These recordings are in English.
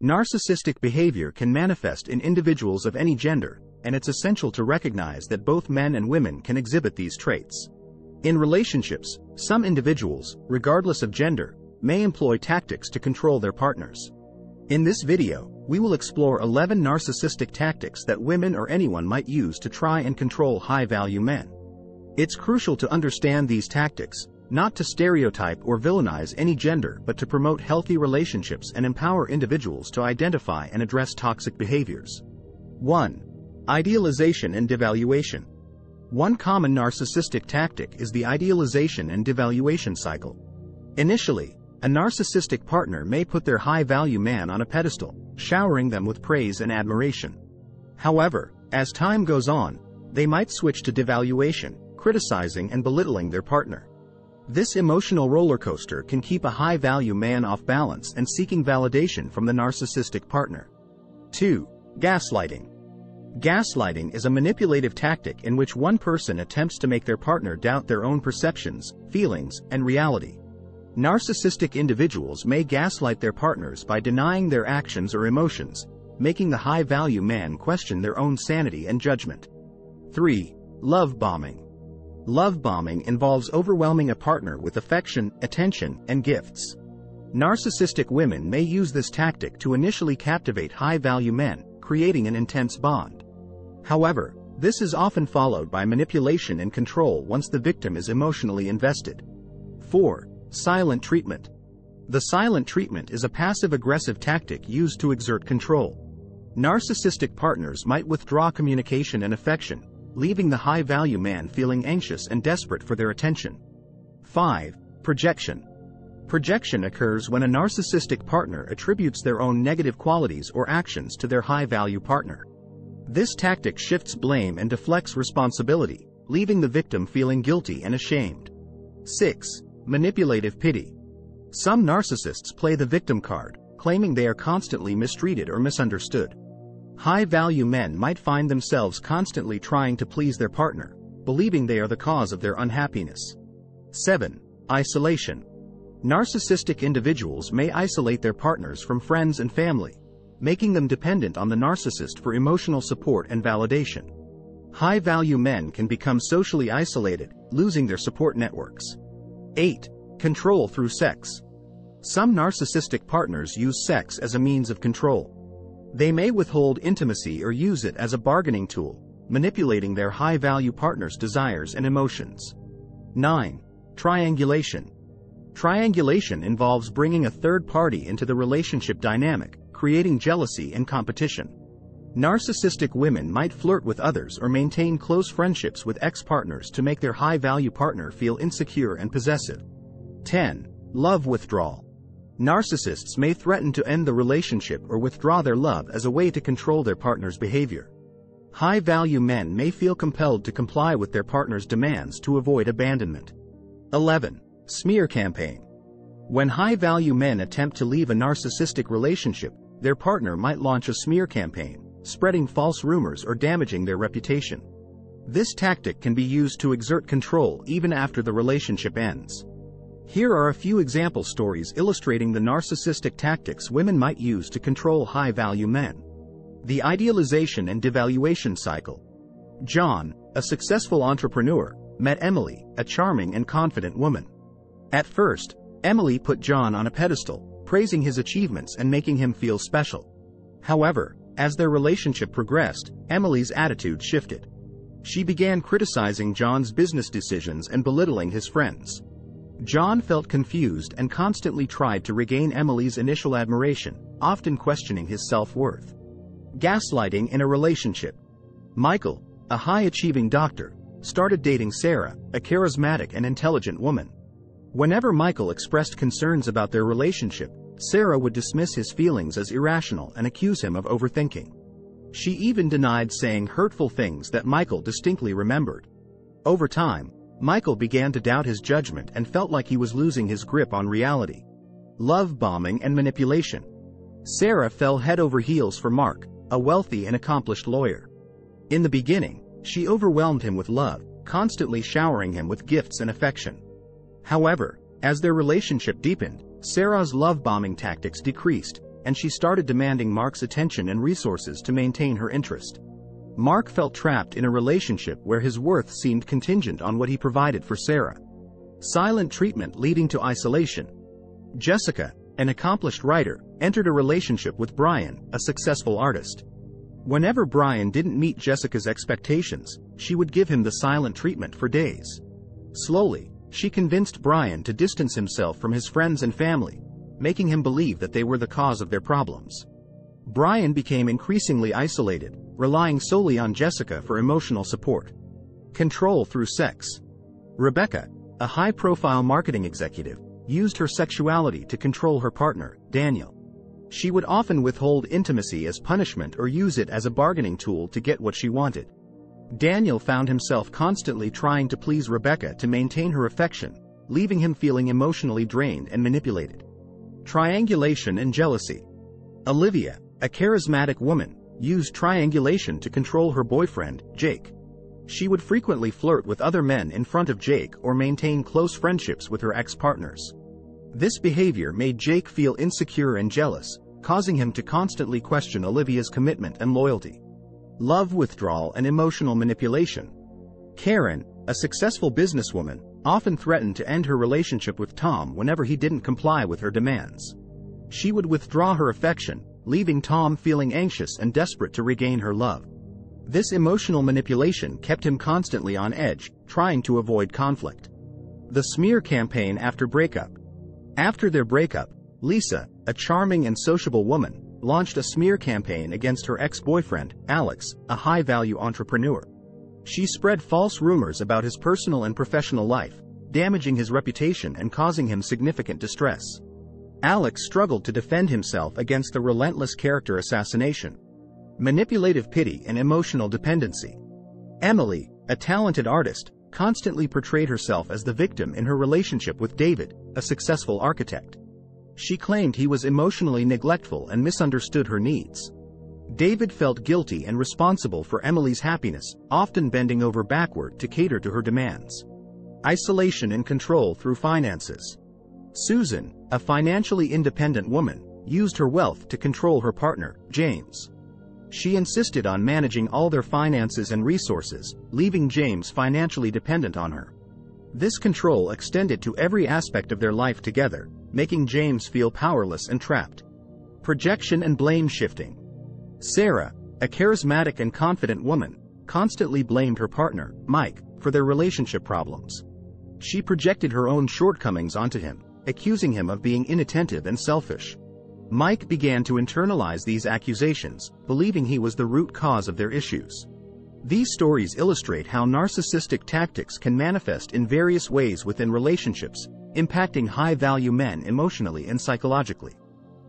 Narcissistic behavior can manifest in individuals of any gender, and it's essential to recognize that both men and women can exhibit these traits. In relationships, some individuals, regardless of gender, may employ tactics to control their partners. In this video, we will explore 11 narcissistic tactics that women or anyone might use to try and control high-value men. It's crucial to understand these tactics, not to stereotype or villainize any gender but to promote healthy relationships and empower individuals to identify and address toxic behaviors. 1. Idealization and devaluation. One common narcissistic tactic is the idealization and devaluation cycle. Initially, a narcissistic partner may put their high-value man on a pedestal, showering them with praise and admiration. However, as time goes on, they might switch to devaluation, criticizing and belittling their partner. This emotional roller coaster can keep a high-value man off balance and seeking validation from the narcissistic partner. 2. Gaslighting. Gaslighting is a manipulative tactic in which one person attempts to make their partner doubt their own perceptions, feelings, and reality. Narcissistic individuals may gaslight their partners by denying their actions or emotions, making the high-value man question their own sanity and judgment. 3. Love bombing. Love bombing involves overwhelming a partner with affection, attention, and gifts. Narcissistic women may use this tactic to initially captivate high-value men, creating an intense bond. However, this is often followed by manipulation and control once the victim is emotionally invested. 4. Silent treatment. The silent treatment is a passive-aggressive tactic used to exert control. Narcissistic partners might withdraw communication and affection, leaving the high-value man feeling anxious and desperate for their attention. 5. Projection. Projection occurs when a narcissistic partner attributes their own negative qualities or actions to their high-value partner. This tactic shifts blame and deflects responsibility, leaving the victim feeling guilty and ashamed. 6. Manipulative pity. Some narcissists play the victim card, claiming they are constantly mistreated or misunderstood. High-value men might find themselves constantly trying to please their partner, believing they are the cause of their unhappiness. 7. Isolation. Narcissistic individuals may isolate their partners from friends and family, making them dependent on the narcissist for emotional support and validation. High-value men can become socially isolated, losing their support networks. 8. Control through sex. Some narcissistic partners use sex as a means of control. They may withhold intimacy or use it as a bargaining tool, manipulating their high-value partner's desires and emotions. 9. Triangulation. Triangulation involves bringing a third party into the relationship dynamic, creating jealousy and competition. Narcissistic women might flirt with others or maintain close friendships with ex-partners to make their high-value partner feel insecure and possessive. 10. Love withdrawal. Narcissists may threaten to end the relationship or withdraw their love as a way to control their partner's behavior. High-value men may feel compelled to comply with their partner's demands to avoid abandonment. 11. Smear campaign. When high-value men attempt to leave a narcissistic relationship, their partner might launch a smear campaign, spreading false rumors or damaging their reputation. This tactic can be used to exert control even after the relationship ends. Here are a few example stories illustrating the narcissistic tactics women might use to control high-value men. The idealization and devaluation cycle. John, a successful entrepreneur, met Emily, a charming and confident woman. At first, Emily put John on a pedestal, praising his achievements and making him feel special. However, as their relationship progressed, Emily's attitude shifted. She began criticizing John's business decisions and belittling his friends. John felt confused and constantly tried to regain Emily's initial admiration, often questioning his self-worth. Gaslighting in a relationship. Michael, a high-achieving doctor, started dating Sarah, a charismatic and intelligent woman. Whenever Michael expressed concerns about their relationship, Sarah would dismiss his feelings as irrational and accuse him of overthinking. She even denied saying hurtful things that Michael distinctly remembered. Over time, Michael began to doubt his judgment and felt like he was losing his grip on reality. Love bombing and manipulation. Sarah fell head over heels for Mark, a wealthy and accomplished lawyer. In the beginning, she overwhelmed him with love, constantly showering him with gifts and affection. However, as their relationship deepened, Sarah's love bombing tactics decreased, and she started demanding Mark's attention and resources to maintain her interest. Mark felt trapped in a relationship where his worth seemed contingent on what he provided for Sarah. Silent treatment leading to isolation. Jessica, an accomplished writer, entered a relationship with Brian, a successful artist. Whenever Brian didn't meet Jessica's expectations, she would give him the silent treatment for days. Slowly, she convinced Brian to distance himself from his friends and family, making him believe that they were the cause of their problems. Brian became increasingly isolated, relying solely on Jessica for emotional support. Control through sex. Rebecca, a high-profile marketing executive, used her sexuality to control her partner, Daniel. She would often withhold intimacy as punishment or use it as a bargaining tool to get what she wanted. Daniel found himself constantly trying to please Rebecca to maintain her affection, leaving him feeling emotionally drained and manipulated. Triangulation and jealousy. Olivia, a charismatic woman, used triangulation to control her boyfriend, Jake. She would frequently flirt with other men in front of Jake or maintain close friendships with her ex-partners. This behavior made Jake feel insecure and jealous, causing him to constantly question Olivia's commitment and loyalty. Love withdrawal and emotional manipulation. Karen, a successful businesswoman, often threatened to end her relationship with Tom whenever he didn't comply with her demands. She would withdraw her affection, leaving Tom feeling anxious and desperate to regain her love. This emotional manipulation kept him constantly on edge, trying to avoid conflict. The smear campaign after breakup. After their breakup, Lisa, a charming and sociable woman, launched a smear campaign against her ex-boyfriend, Alex, a high-value entrepreneur. She spread false rumors about his personal and professional life, damaging his reputation and causing him significant distress. Alex struggled to defend himself against the relentless character assassination. Manipulative pity and emotional dependency. Emily, a talented artist, constantly portrayed herself as the victim in her relationship with David, a successful architect. She claimed he was emotionally neglectful and misunderstood her needs. David felt guilty and responsible for Emily's happiness, often bending over backward to cater to her demands. Isolation and control through finances. Susan, a financially independent woman, used her wealth to control her partner, James. She insisted on managing all their finances and resources, leaving James financially dependent on her. This control extended to every aspect of their life together, making James feel powerless and trapped. Projection and blame shifting. Sarah, a charismatic and confident woman, constantly blamed her partner, Mike, for their relationship problems. She projected her own shortcomings onto him, accusing him of being inattentive and selfish. Mike began to internalize these accusations, believing he was the root cause of their issues. These stories illustrate how narcissistic tactics can manifest in various ways within relationships, impacting high-value men emotionally and psychologically.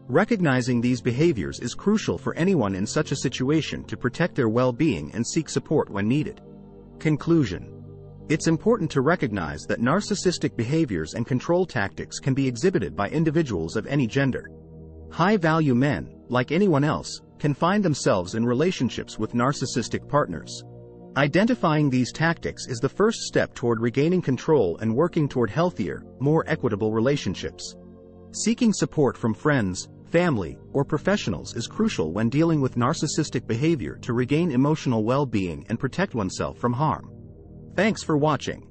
Recognizing these behaviors is crucial for anyone in such a situation to protect their well-being and seek support when needed. Conclusion. It's important to recognize that narcissistic behaviors and control tactics can be exhibited by individuals of any gender. High-value men, like anyone else, can find themselves in relationships with narcissistic partners. Identifying these tactics is the first step toward regaining control and working toward healthier, more equitable relationships. Seeking support from friends, family, or professionals is crucial when dealing with narcissistic behavior to regain emotional well-being and protect oneself from harm. Thanks for watching.